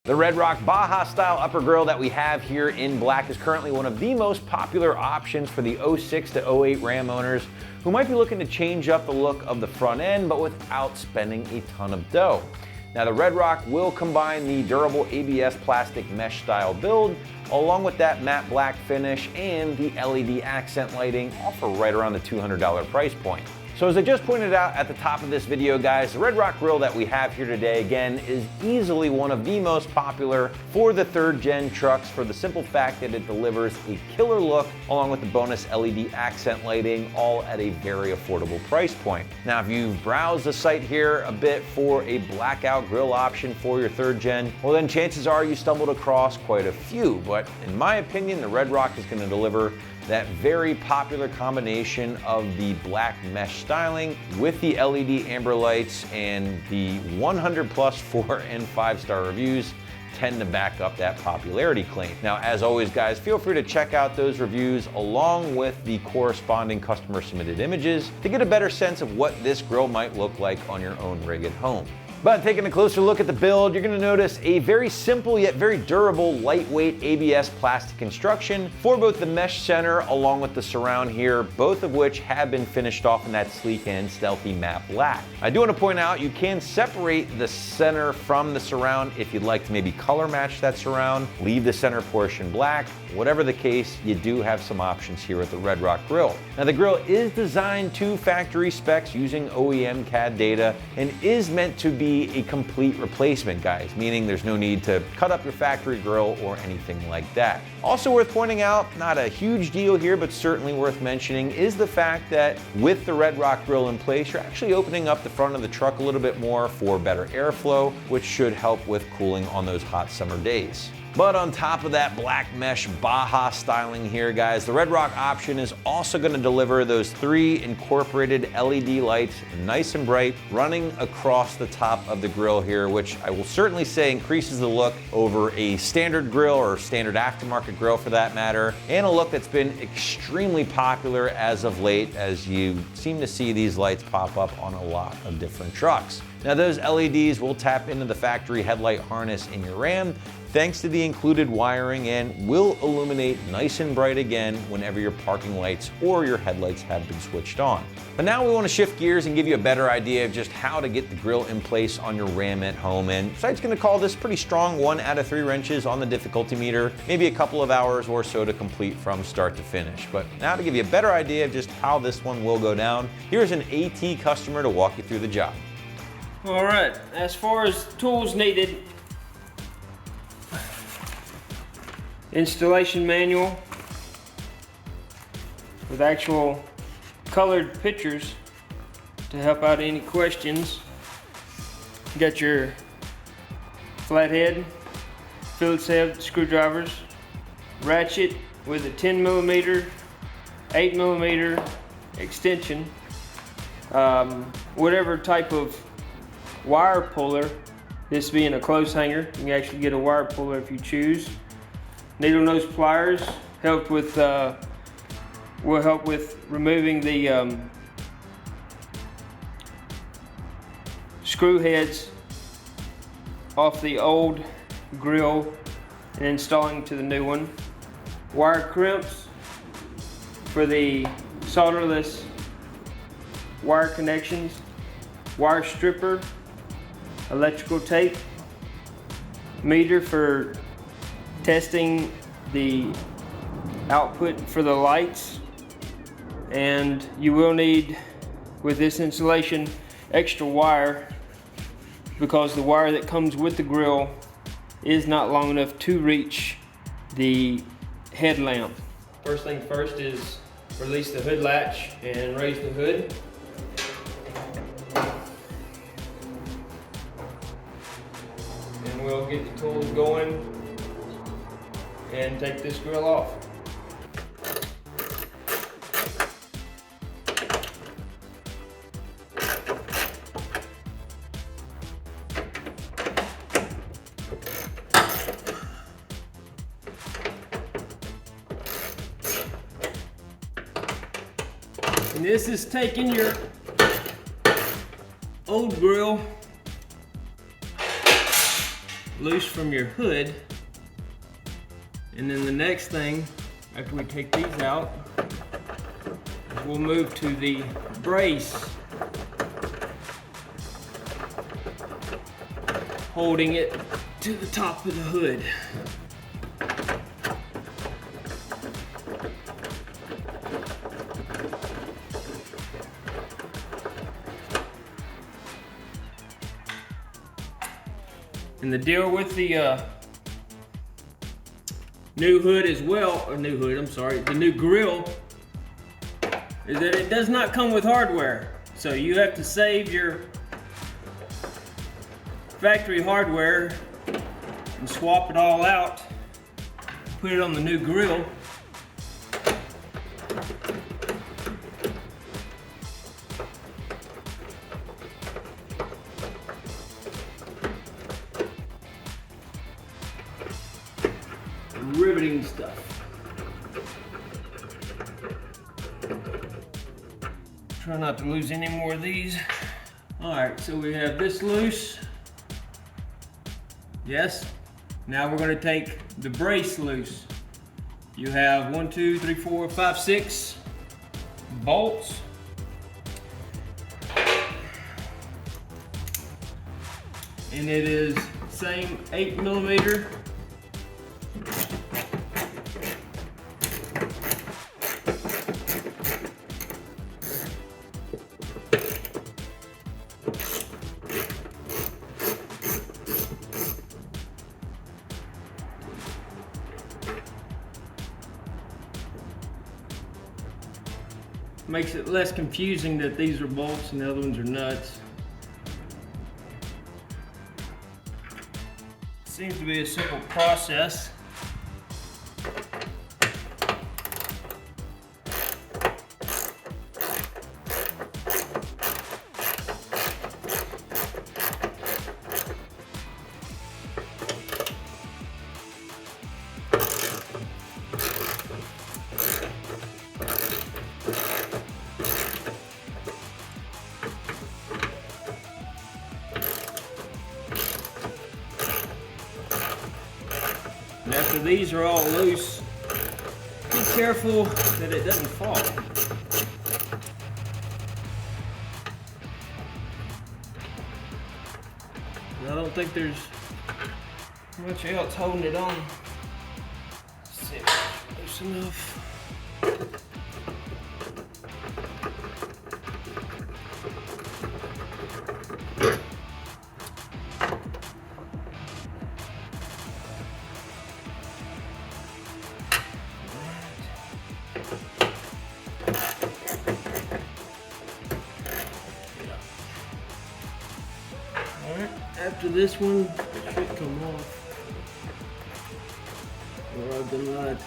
The RedRock Baja Style Upper Grille that we have here in black is currently one of the most popular options for the 06 to 08 Ram owners who might be looking to change up the look of the front end, but without spending a ton of dough. Now the RedRock will combine the durable ABS plastic mesh style build, along with that matte black finish and the LED accent lighting, all for right around the $200 price point. So as I just pointed out at the top of this video, guys, the RedRock grill that we have here today, again, is easily one of the most popular for the third gen trucks for the simple fact that it delivers a killer look along with the bonus LED accent lighting, all at a very affordable price point. Now, if you've browsed the site here a bit for a blackout grill option for your third gen, well then chances are you stumbled across quite a few, but in my opinion, the RedRock is going to deliver that very popular combination of the black mesh styling with the LED amber lights, and the 100 plus 4 and 5-star reviews tend to back up that popularity claim. Now, as always, guys, feel free to check out those reviews along with the corresponding customer submitted images to get a better sense of what this grill might look like on your own rig at home. But taking a closer look at the build, you're going to notice a very simple yet very durable, lightweight ABS plastic construction for both the mesh center along with the surround here, both of which have been finished off in that sleek and stealthy matte black. I do want to point out you can separate the center from the surround if you'd like to maybe color match that surround, leave the center portion black. Whatever the case, you do have some options here with the RedRock grill. Now the grill is designed to factory specs using OEM CAD data and is meant to be a complete replacement, guys, meaning there's no need to cut up your factory grill or anything like that. Also worth pointing out, not a huge deal here, but certainly worth mentioning, is the fact that with the RedRock grill in place, you're actually opening up the front of the truck a little bit more for better airflow, which should help with cooling on those hot summer days. But on top of that black mesh Baja styling here, guys, the RedRock option is also going to deliver those 3 incorporated LED lights, nice and bright, running across the top of the grill here, which I will certainly say increases the look over a standard grill or standard aftermarket grill for that matter, and a look that's been extremely popular as of late, as you seem to see these lights pop up on a lot of different trucks. Now those LEDs will tap into the factory headlight harness in your Ram thanks to the included wiring, and will illuminate nice and bright again whenever your parking lights or your headlights have been switched on. But now we want to shift gears and give you a better idea of just how to get the grill in place on your Ram at home, and site's going to call this pretty strong 1 out of 3 wrenches on the difficulty meter, maybe a couple of hours or so to complete from start to finish. But now to give you a better idea of just how this one will go down, here's an AT customer to walk you through the job. All right, as far as tools needed, installation manual with actual colored pictures to help out any questions. You got your flathead, Phillips head screwdrivers, ratchet with a 10mm, 8mm extension, whatever type of wire puller, this being a clothes hanger, you can actually get a wire puller if you choose. Needle nose pliers will help with removing the screw heads off the old grill and installing to the new one. Wire crimps for the solderless wire connections. Wire stripper, electrical tape, meter for testing the output for the lights, and you will need, with this installation, extra wire because the wire that comes with the grill is not long enough to reach the headlamp. First thing first is release the hood latch and raise the hood. And we'll get the tools going and take this grill off. And this is taking your old grill loose from your hood. And then the next thing, after we take these out, we'll move to the brace, holding it to the top of the hood. And the deal with the new hood as well, or new hood, I'm sorry, the new grill, is that it does not come with hardware. So you have to save your factory hardware and swap it all out, put it on the new grill. Riveting stuff. Try not to lose any more of these. All right, so we have this loose. Yes. Now we're going to take the brace loose. You have 1, 2, 3, 4, 5, 6 bolts. And it is same 8mm. Makes it less confusing that these are bolts and the other ones are nuts. Seems to be a simple process. After these are all loose, be careful that it doesn't fall. I don't think there's much else holding it on. Let's see if it's loose enough. After this one should come off, or I've been lied to.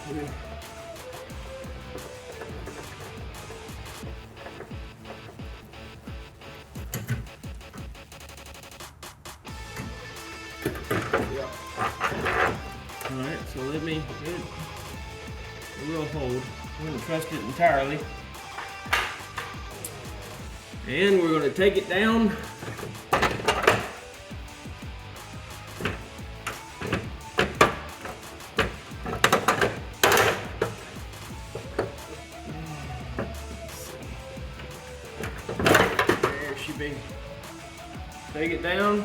Alright, so let me, it will hold. I'm going to trust it entirely. And we're going to take it down. Take it down,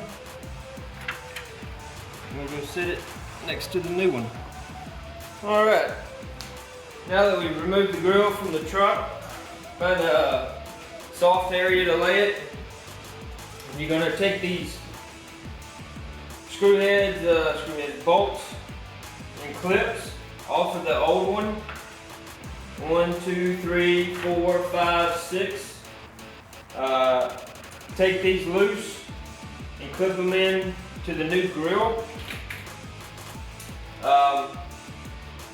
and we'll go sit it next to the new one. All right, now that we've removed the grill from the truck, find a soft area to lay it. You're gonna take these screw heads, bolts, and clips off of the old one. 1, 2, 3, 4, 5, 6. Take these loose and clip them in to the new grill.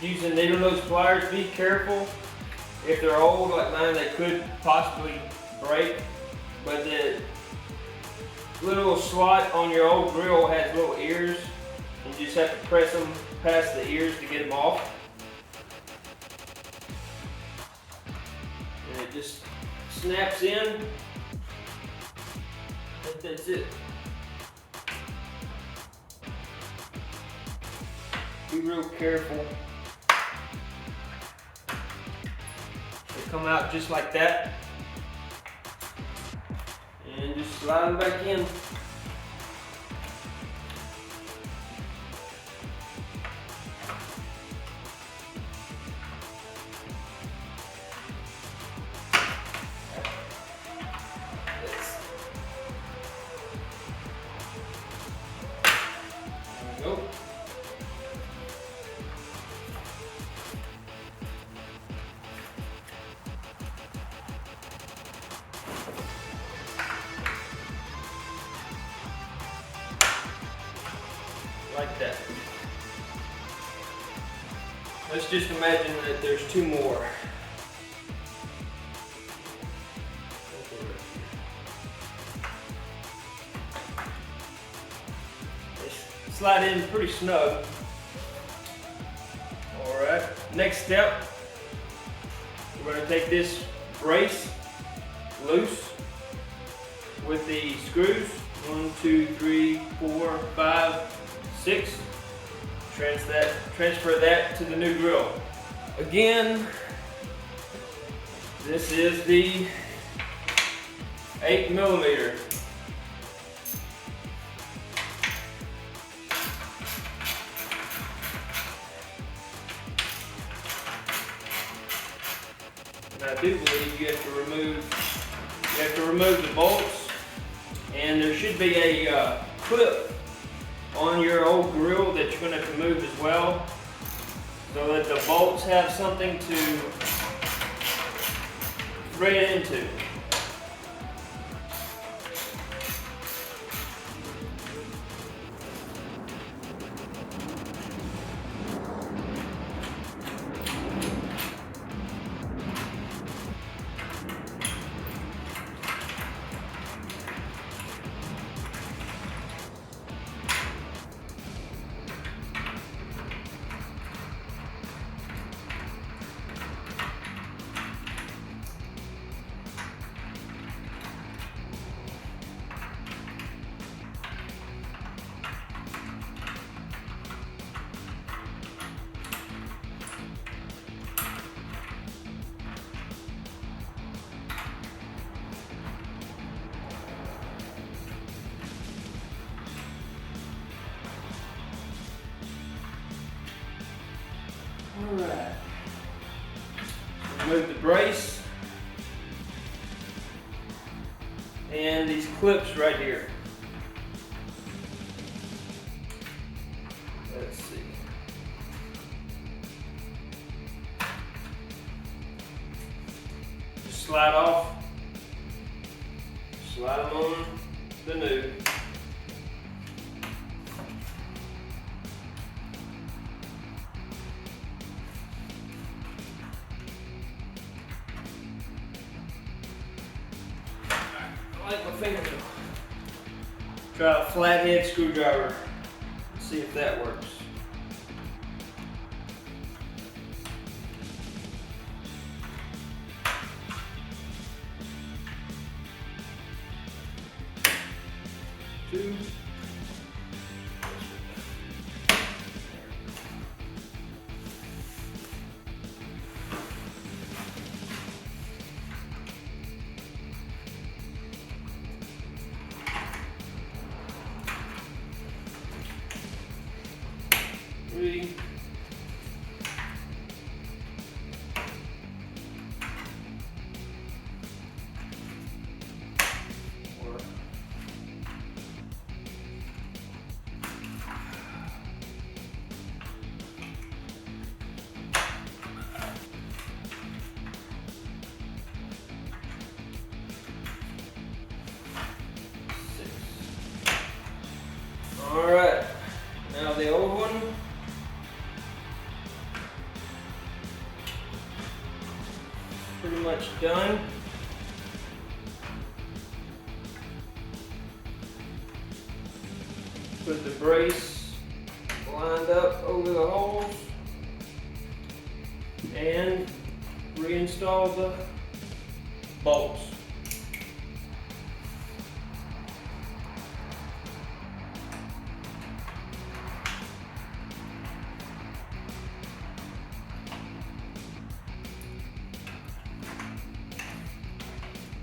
Using needle nose pliers, be careful. If they're old like mine, they could possibly break. But the little slot on your old grill has little ears. You just have to press them past the ears to get them off. And it just snaps in. That's it. Be real careful. They come out just like that. And just slide them back in. There we go. Like that. Let's just imagine that there's two more. They slide in pretty snug. Alright, next step, we're going to take this brace loose with the screws. 1, 2, 3, 4, 5, 6. Transfer that to the new grill. Again, this is the 8mm. And I do believe you have to remove the bolts, and there should be a clip on your old grill that you're going to have to move as well, so that the bolts have something to thread into. Alright, remove the brace and these clips right here. Let's see. Just slide off, slide them on the new. Like my fingernail. Try a flathead screwdriver. See if that works. Two. Three. Four. Six. All right. Now the old one. Pretty much done. Put the brace lined up over the holes and reinstall the bolts.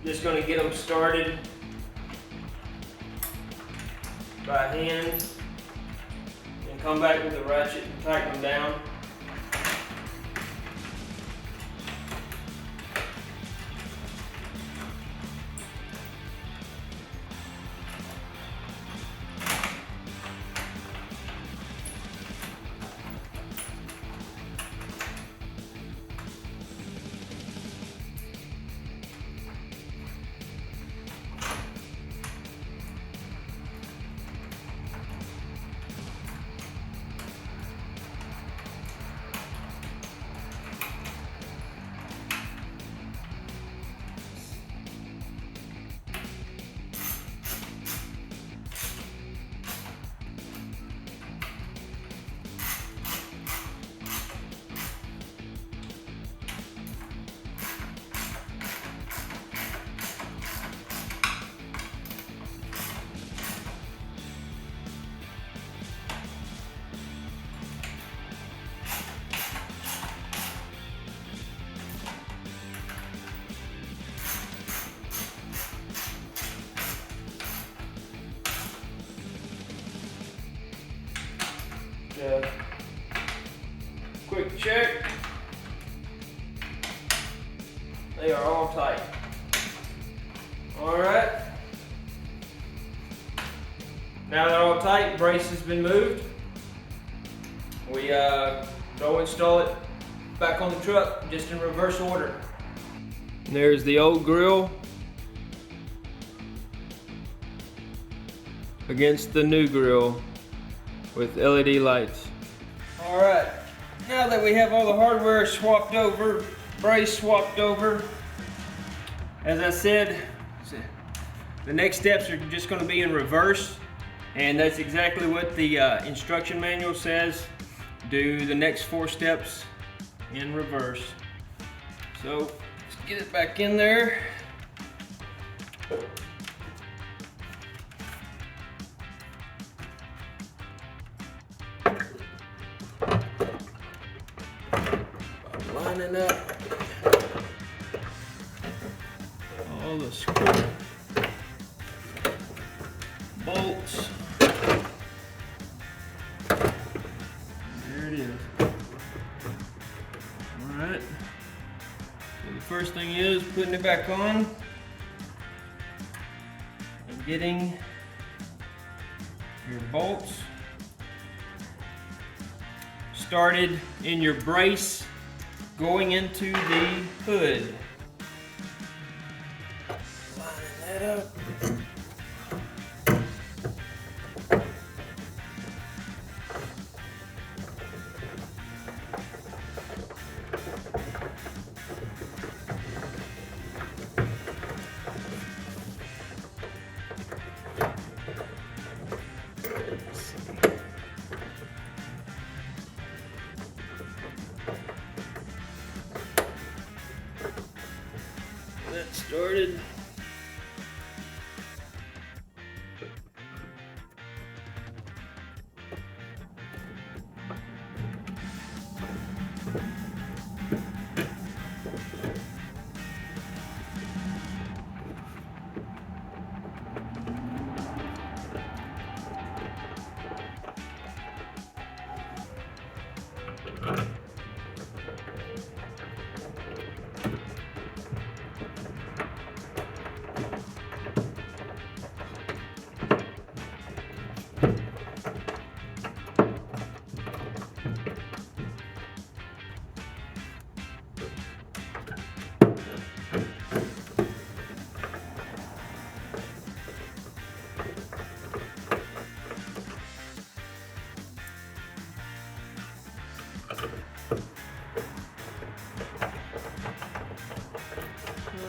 Just going to get them started by hand and come back with the ratchet and tighten them down. Quick check. They are all tight. All right. Now they're all tight, brace has been moved. We go install it back on the truck, just in reverse order. And there's the old grill against the new grill with LED lights. All right, now that we have all the hardware swapped over, brace swapped over, as I said, the next steps are just going to be in reverse, and that's exactly what the instruction manual says. Do the next 4 steps in reverse. So let's get it back in there. Lining up all the screw bolts. There it is. Alright. So the first thing is putting it back on and getting your bolts started in your brace going into the hood. Lining that up. That started.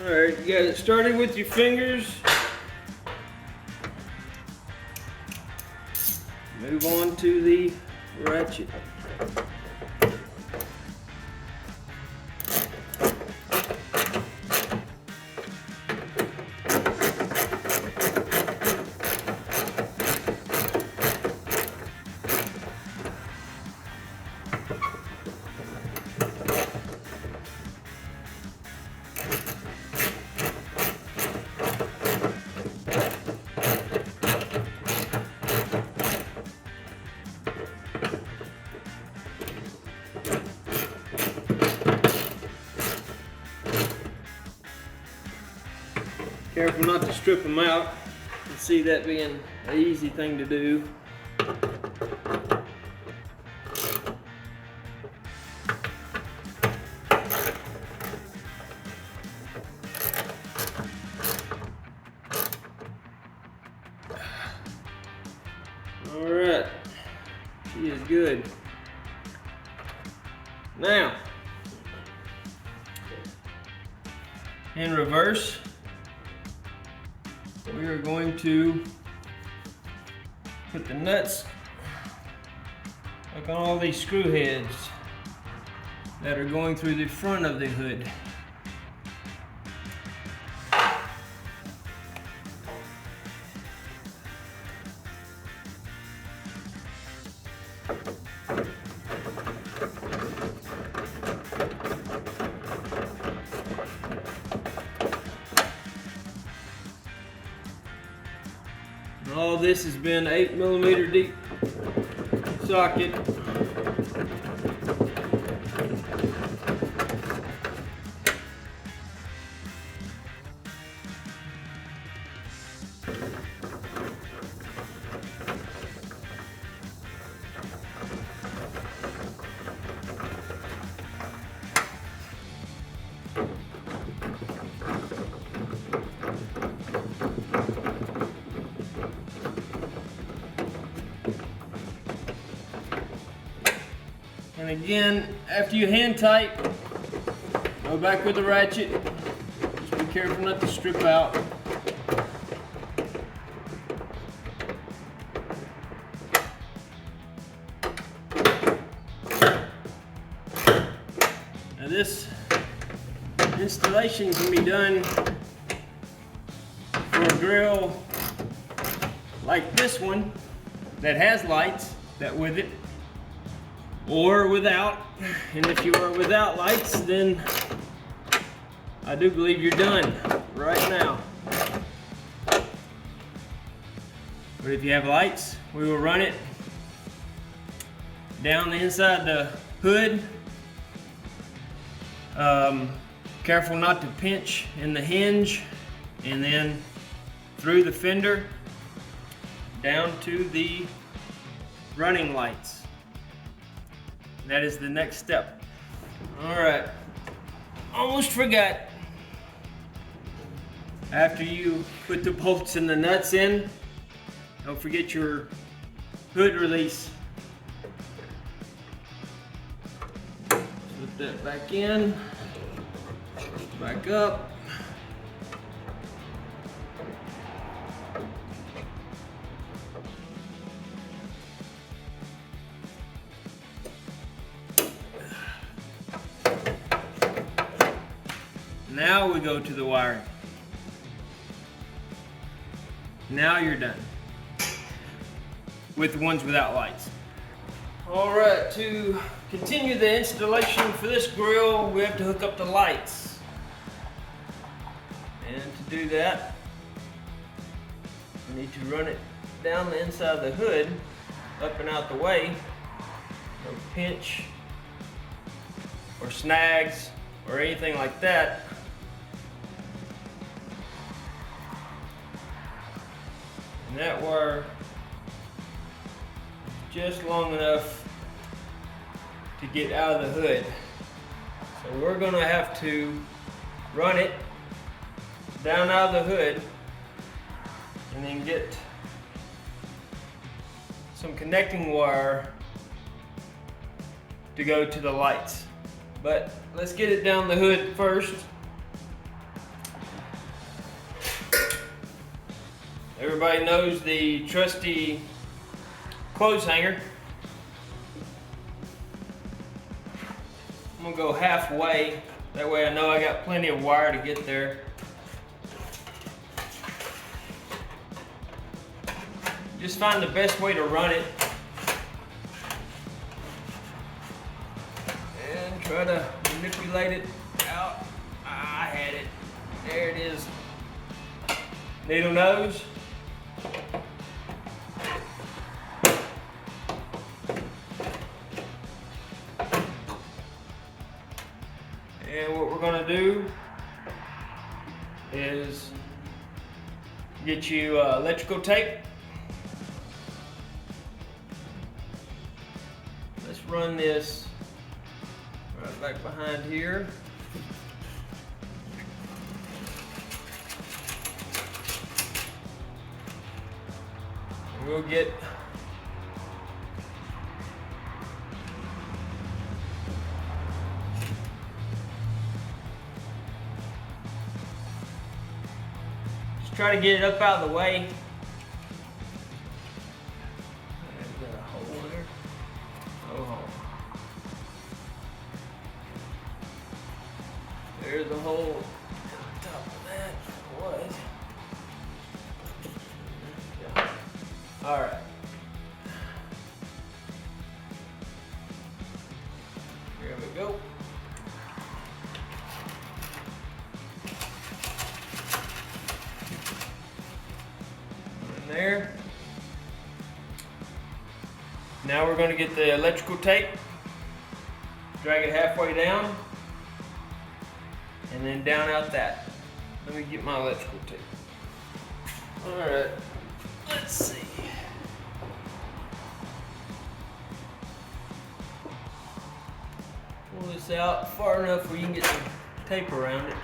Alright, you got it started with your fingers. Move on to the ratchet. Careful not to strip them out. You can see that being an easy thing to do. All right, she is good. Now, in reverse, we are going to put the nuts like on all these screw heads that are going through the front of the hood. All this has been 8mm deep socket. And again, after you hand tight, go back with the ratchet. Just be careful not to strip out. Now this installation can be done for a grill like this one that has lights that with it, or without. And if you are without lights, then I do believe you're done right now. But if you have lights, we will run it down the inside the hood. Careful not to pinch in the hinge, and then through the fender down to the running lights. That is the next step. All right, almost forgot. After you put the bolts and the nuts in, don't forget your hood release. Slip that back in, back up. Now we go to the wiring. Now you're done with the ones without lights. All right, to continue the installation for this grill, we have to hook up the lights. And to do that, we need to run it down the inside of the hood, up and out the way. No pinch or snags or anything like that. And that wire just long enough to get out of the hood. So we're gonna have to run it down out of the hood and then get some connecting wire to go to the lights. But let's get it down the hood first. Everybody knows the trusty clothes hanger. I'm gonna go halfway. That way I know I got plenty of wire to get there. Just find the best way to run it. And try to manipulate it out. I had it. There it is. Needle nose. And what we're going to do is Get you electrical tape. Let's run this right back behind here. And we'll get try to get it up out of the way. There's a hole there. Oh. There's a hole on top of that. What? Yeah. All right. Here we go. There. Now we're going to get the electrical tape, drag it halfway down, and then down out that. Let me get my electrical tape. Alright, let's see. Pull this out far enough where you can get some tape around it.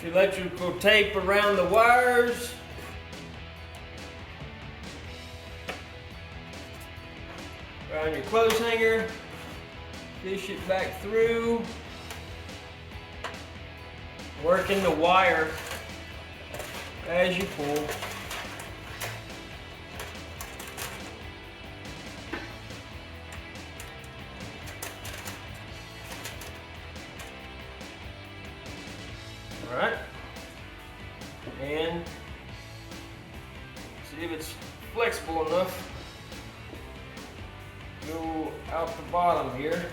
Electrical tape around the wires. Around your clothes hanger. Fish it back through. Working the wire as you pull. Alright, and see if it's flexible enough. Go out the bottom here.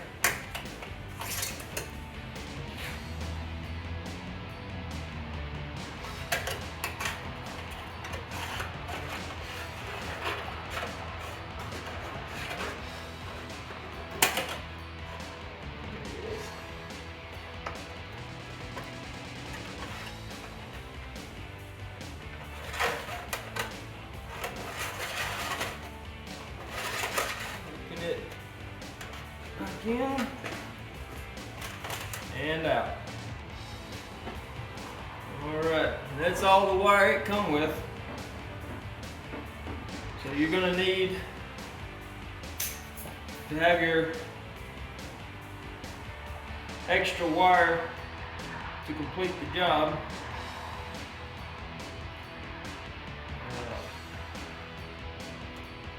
In and out. Alright, that's all the wire it comes with. So you're going to need to have your extra wire to complete the job.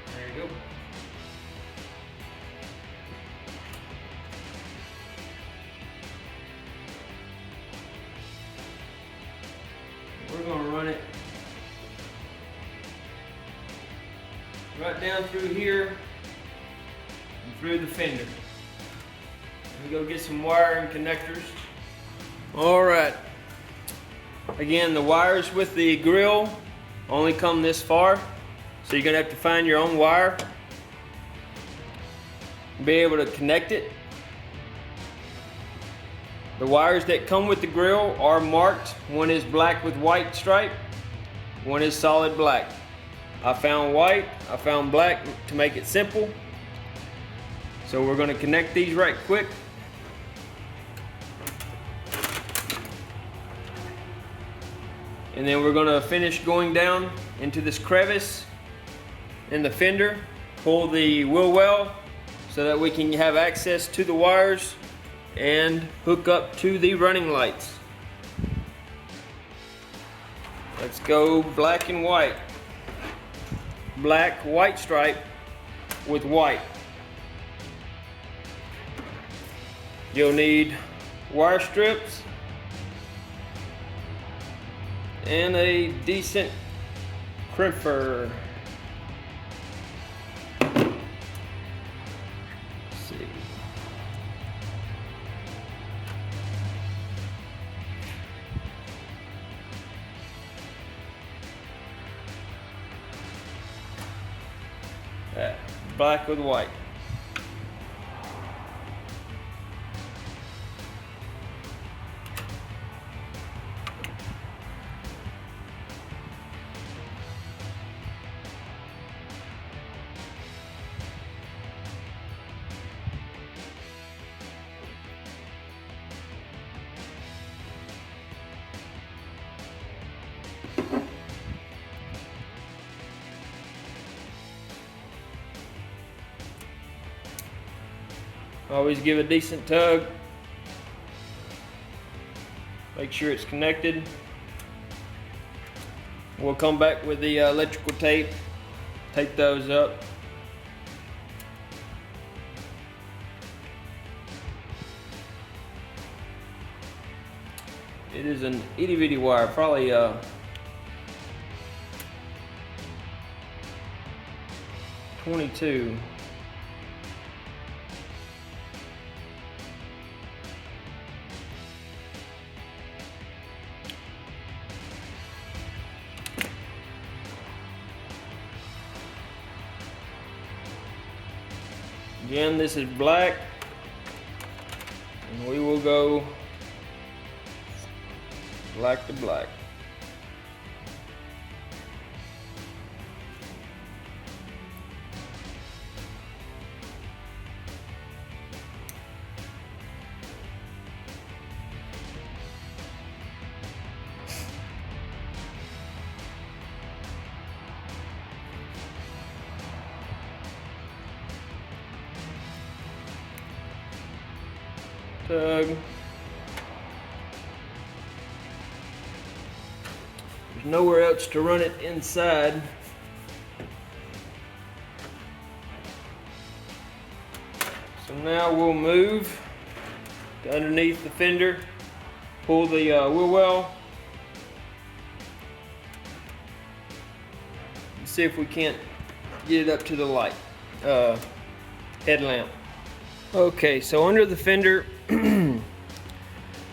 There you go. We're going to run it right down through here and through the fender. We go get some wire and connectors. Alright, again, the wires with the grill only come this far, so you're going to have to find your own wire, be able to connect it. The wires that come with the grill are marked. One is black with white stripe, one is solid black. I found white, I found black to make it simple. So we're going to connect these right quick. And then we're going to finish going down into this crevice in the fender, pull the wheel well so that we can have access to the wires and hook up to the running lights. Let's go black and white. Black, white stripe with white. You'll need wire strips, and a decent crimper. Let's see. Black with white. Always give a decent tug. Make sure it's connected. We'll come back with the electrical tape. Tape those up. It is an itty bitty wire, probably 22. Again, this is black, and we will go black to black. Tug. There's nowhere else to run it inside. So now we'll move to underneath the fender, pull the wheel well, and see if we can't get it up to the light, headlamp. Okay, so under the fender,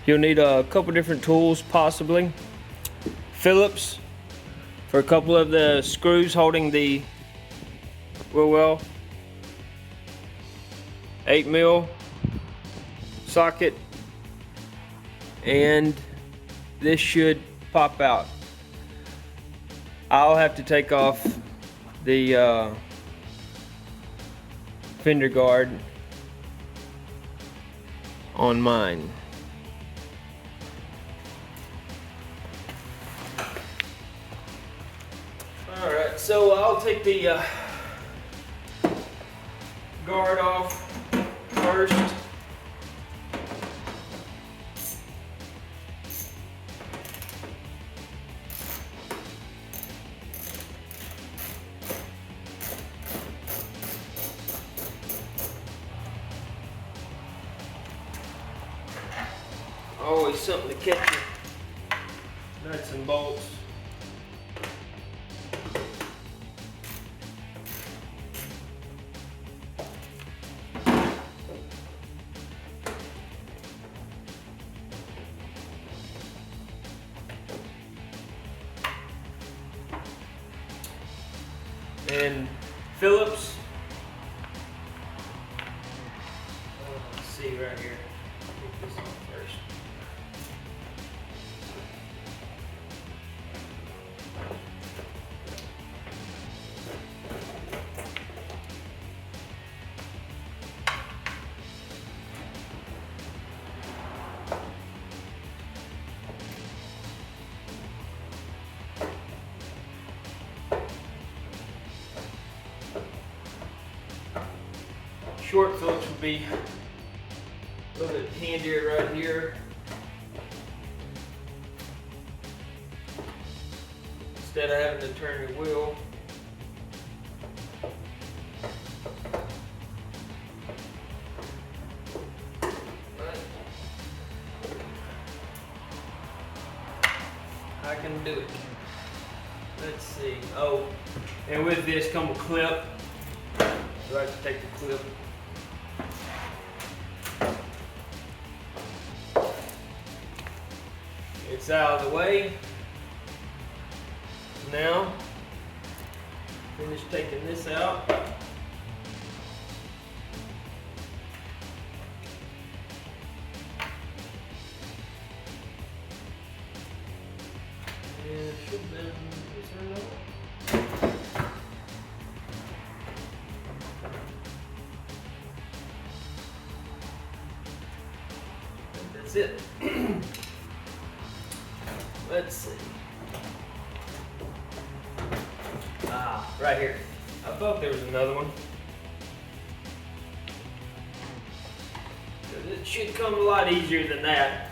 you'll need a couple different tools, possibly. Phillips for a couple of the screws holding the wheel well. 8mm socket, and this should pop out. I'll have to take off the fender guard on mine. Alright, so I'll take the guard off first. Always something to catch your nuts and bolts. And Phillips. Let's see right here. Put this on first. Short Phillips would be a little bit handier right here. Instead of having to turn your wheel. But I can can do it. Let's see. Oh, and with this come a clip. So I have to take the clip. It's out of the way. Now, finish taking this out. That's it. Let's see. Right here. I thought there was another one. It should come a lot easier than that.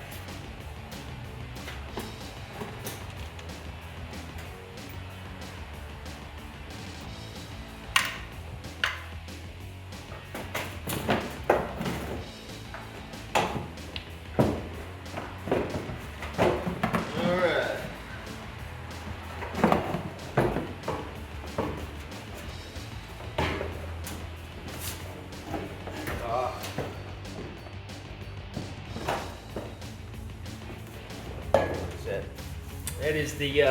That is the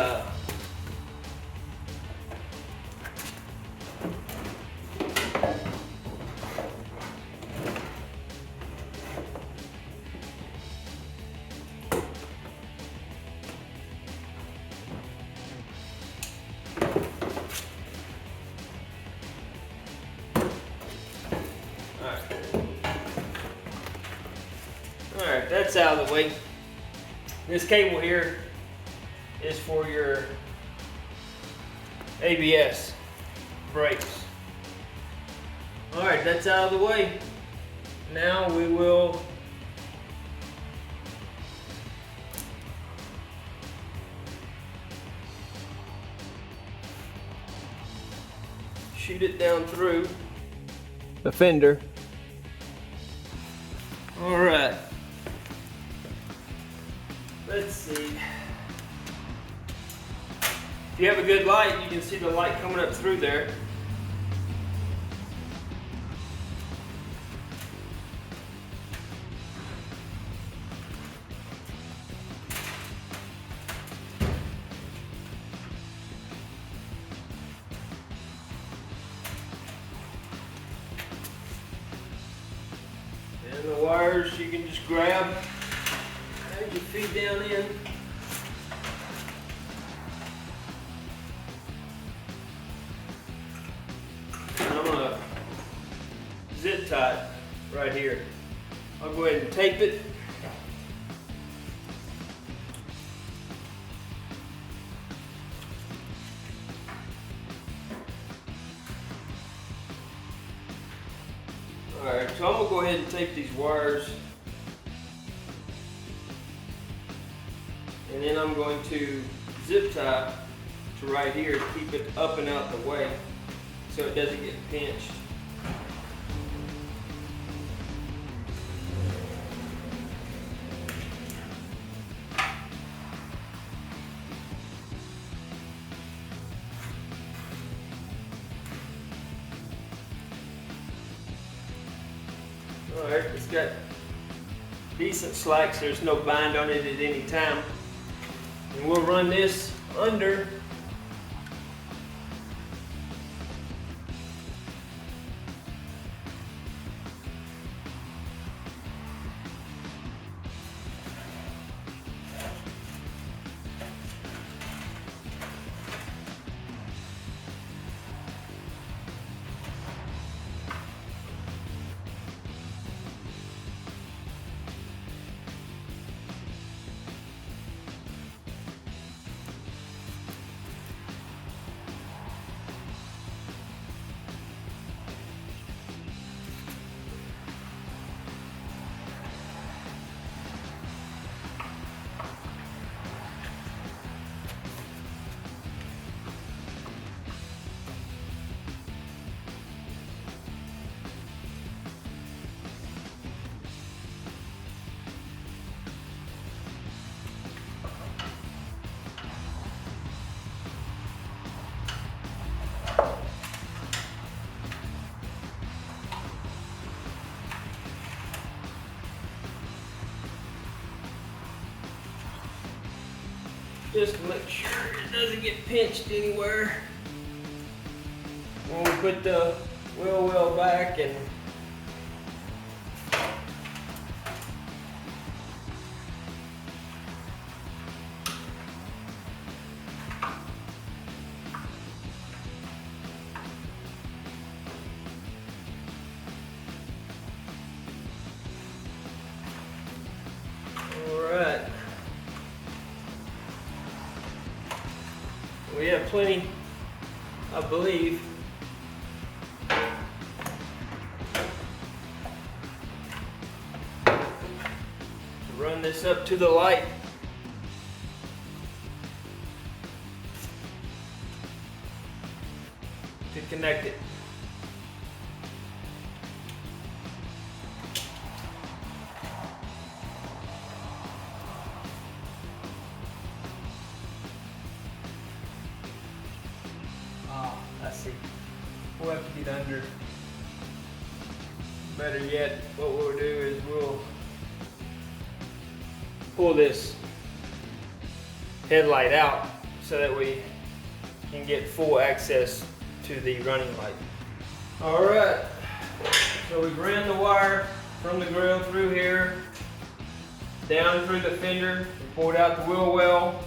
Alright, that's out of the way. This cable here is for your ABS brakes. Alright, that's out of the way. Now we will shoot it down through the fender. Alright. Let's see. If you have a good light, you can see the light coming up through there. And the wires you can just grab as you feed down in. Zip tie it right here. I'll go ahead and tape it. Alright, so I'm going to go ahead and tape these wires. And then I'm going to zip tie to right here to keep it up and out the way so it doesn't get pinched. Alright, it's got decent slacks. There's no bind on it at any time. And we'll run this under just to make sure it doesn't get pinched anywhere. When we put the wheel well back and we have plenty, I believe. To run this up to the light. To connect it. I see. We'll have to get under. Better yet, what we'll do is we'll pull this headlight out so that we can get full access to the running light. All right, so we've ran the wire from the grill through here, down through the fender, we pulled out the wheel well,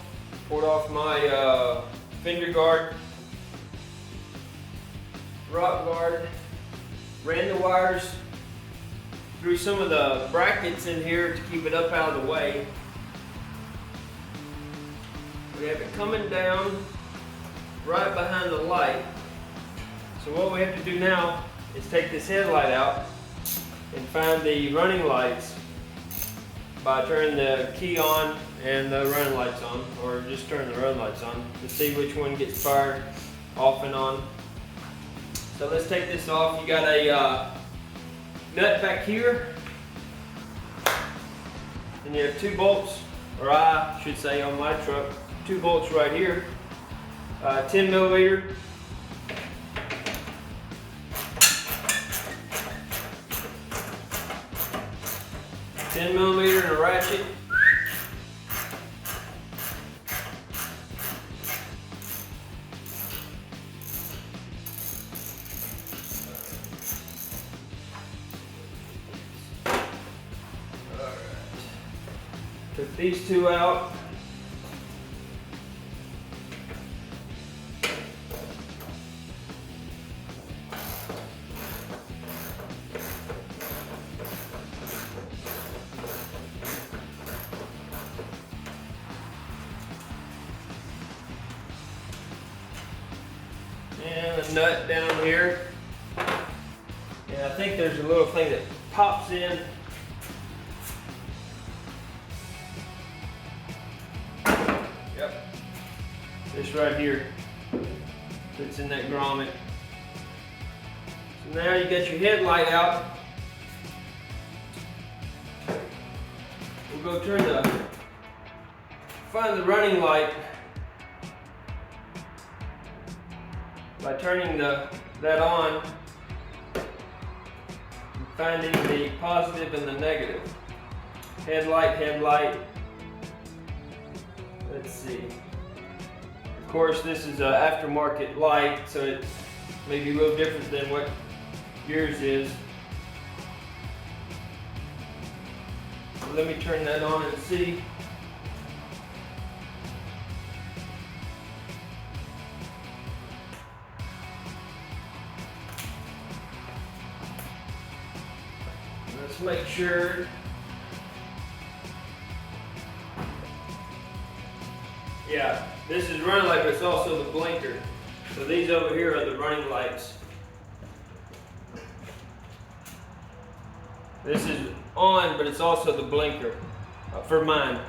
pulled off my fender guard, rock guard, ran the wires through some of the brackets in here to keep it up out of the way. We have it coming down right behind the light. So what we have to do now is take this headlight out and find the running lights by turning the key on and the running lights on, or just turn the running lights on to see which one gets fired off and on. So let's take this off. You got a nut back here, and you have 2 bolts, or I should say on my truck, 2 bolts right here, 10 millimeter. And a ratchet. Took these 2 out. And a nut down here. And I think there's a little thing that pops in. Yep. This right here fits in that grommet. So now you got your headlight out. We'll go find the running light by turning that on and finding the positive and the negative. Headlight. Let's see. Of course, this is an aftermarket light, so it may be a little different than what yours is. So let me turn that on and see. Let's make sure. Yeah, this is running light, but it's also the blinker. So these over here are the running lights. This is on, but it's also the blinker for mine.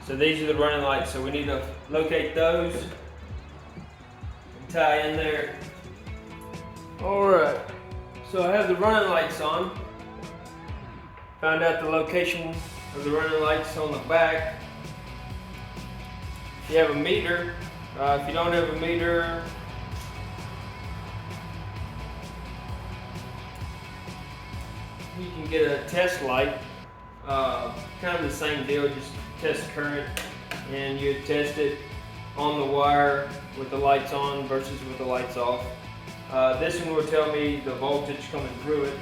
So these are the running lights. So we need to locate those and tie in there. All right. So I have the running lights on. Found out the location of the running lights on the back. If you have a meter, if you don't have a meter, you can get a test light. Kind of the same deal, just test current, and you test it on the wire with the lights on versus with the lights off. This one will tell me the voltage coming through it.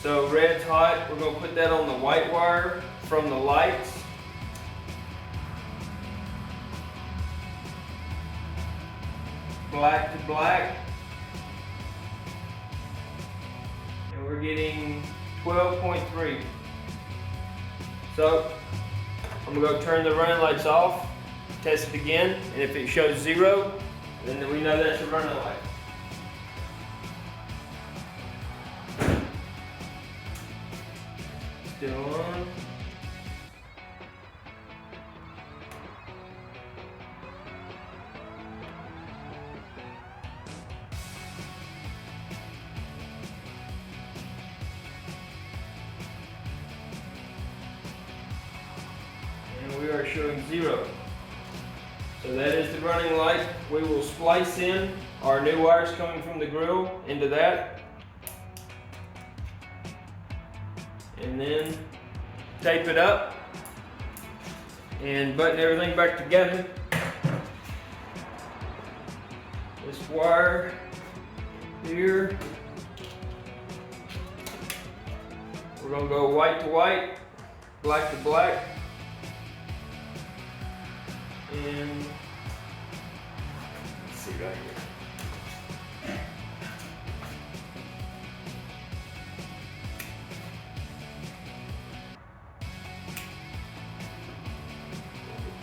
So red's hot, we're going to put that on the white wire from the lights. Black to black. And we're getting 12.3. So I'm going to go turn the running lights off, test it again, and if it shows 0, then we know that's a running light. Still on. And we are showing 0. So that is the running light. We will splice in our new wires coming from the grill into that. And then tape it up and button everything back together. This wire here, we're going to go white to white, black to black, and let's see right here.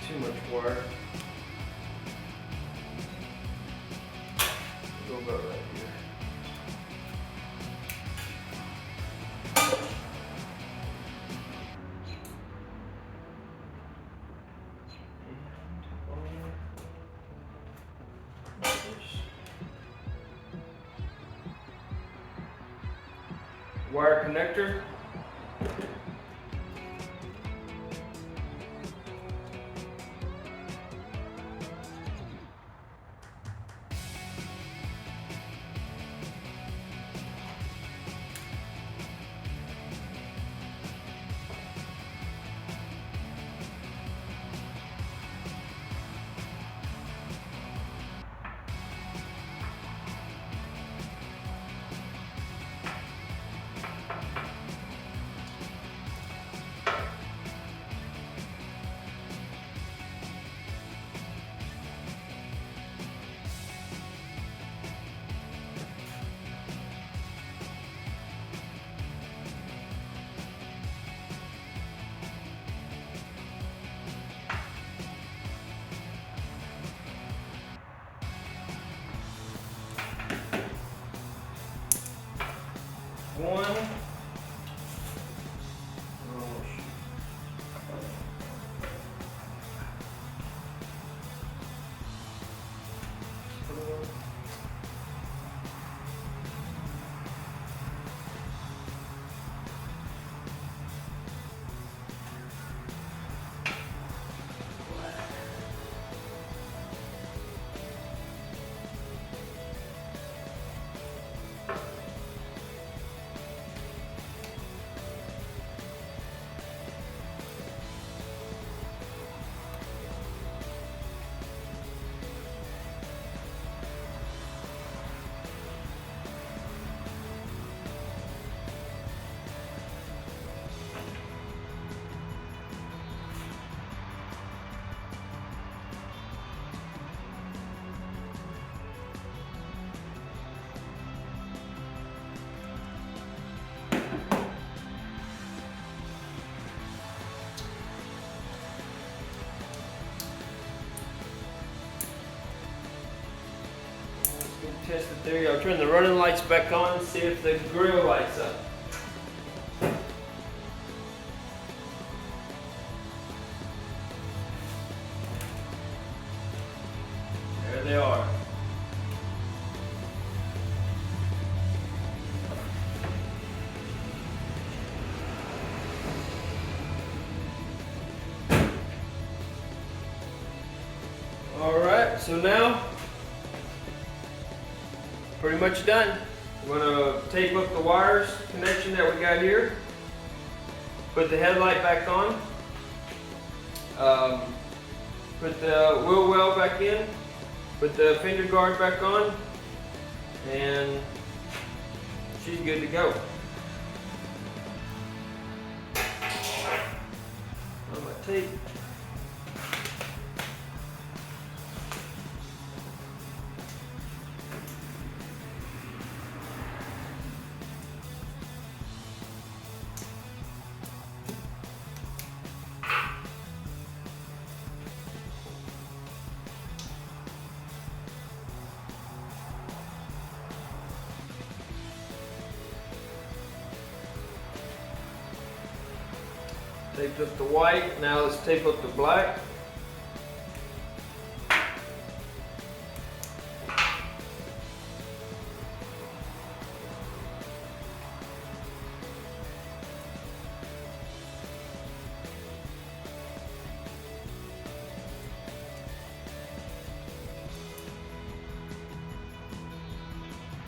Too much wire. Go about right here. Wire connector. One. Test it. There you go. Turn the running lights back on and see if the grill lights up. There they are. All right, so now pretty much done. We're going to tape up the wires connection that we got here, put the headlight back on, Put the wheel well back in, put the fender guard back on, and she's good to go. On my tape. Taped up the white, now let's tape up the black.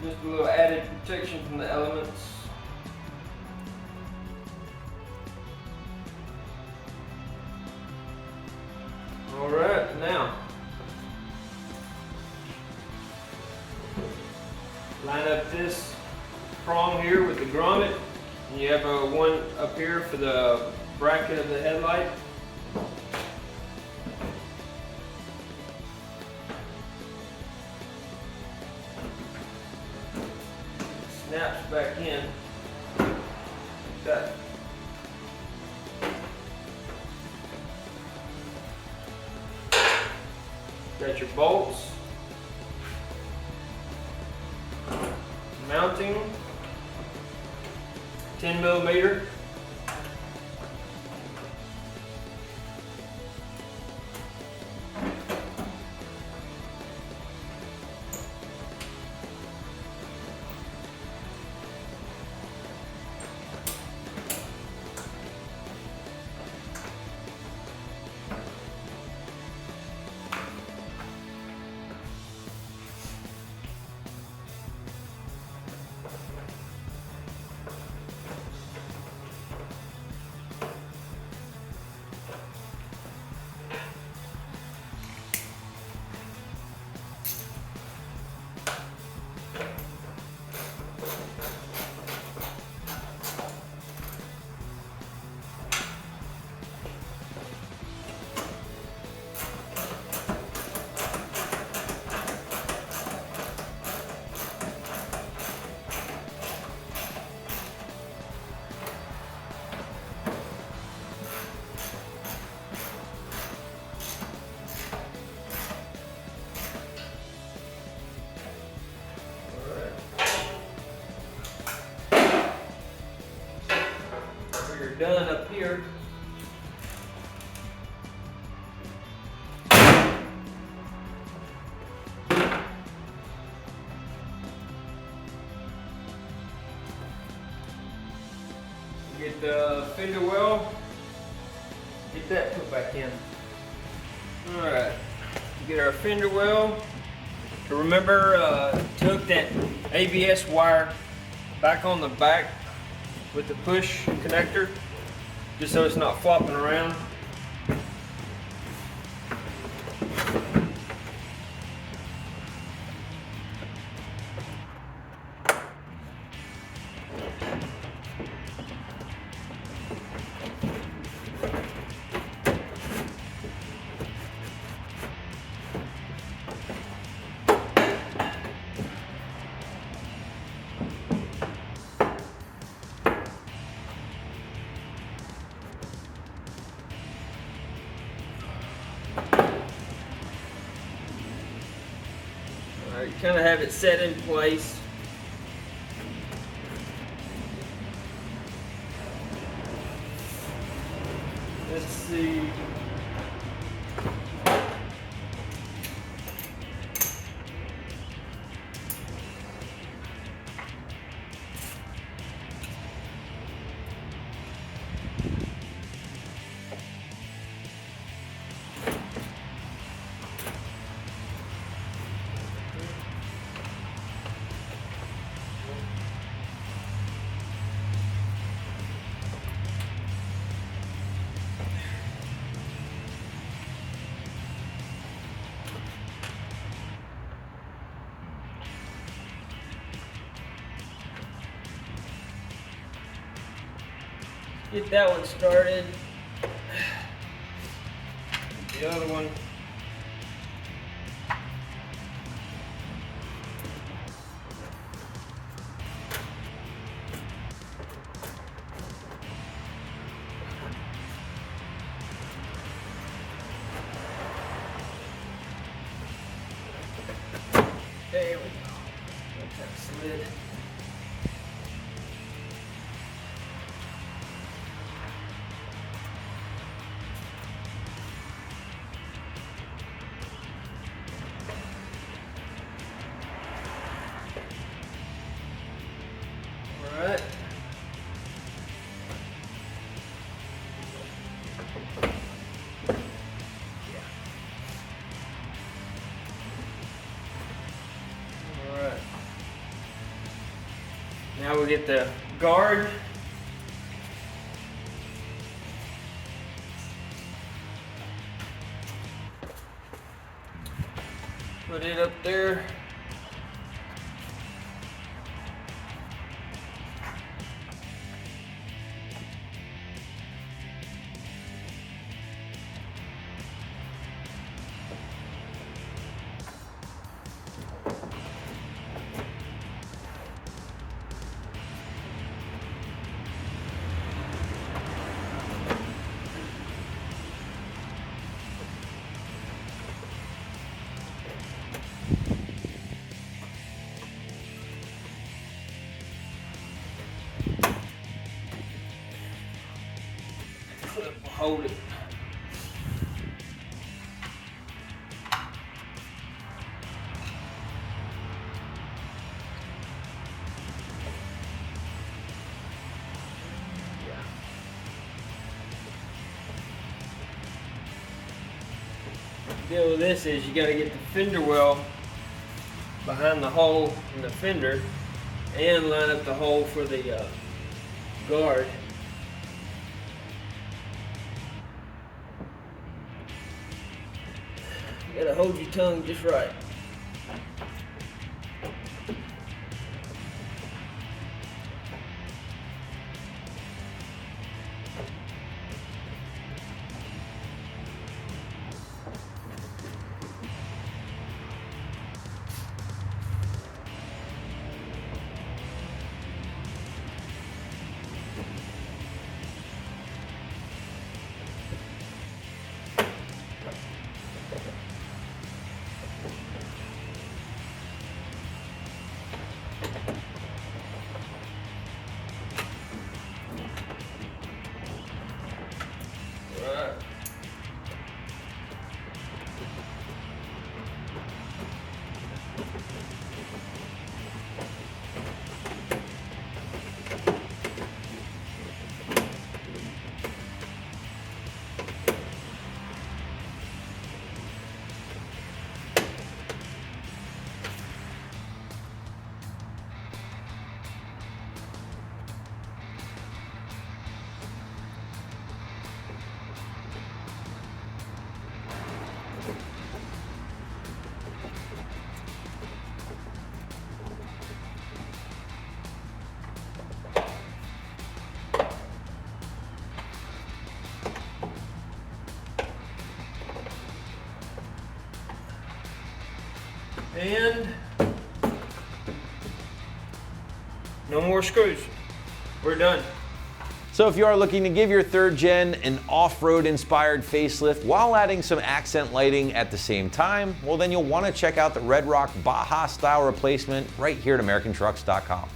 Just a little added protection from the elements. Alright, now line up this prong here with the grommet, and you have a one up here for the bracket of the headlight. Snaps back in like that. Got your bolts, mounting, 10mm. Done up here. Get the fender well, get that put back in. Alright, get our fender well. Remember to hook that ABS wire back on the back with the push connector, just so it's not flopping around. Alright, kind of have it set in place. Let's see. Get that one started. The other one. There we go. Let that slid. All right. Now we get the guard. Put it up there. Hold it. The deal with this is you got to get the fender well behind the hole in the fender and line up the hole for the guard. You gotta hold your tongue just right. And no more screws. We're done. So if you are looking to give your third gen an off-road inspired facelift while adding some accent lighting at the same time, well then you'll want to check out the RedRock Baja Style Replacement right here at AmericanTrucks.com.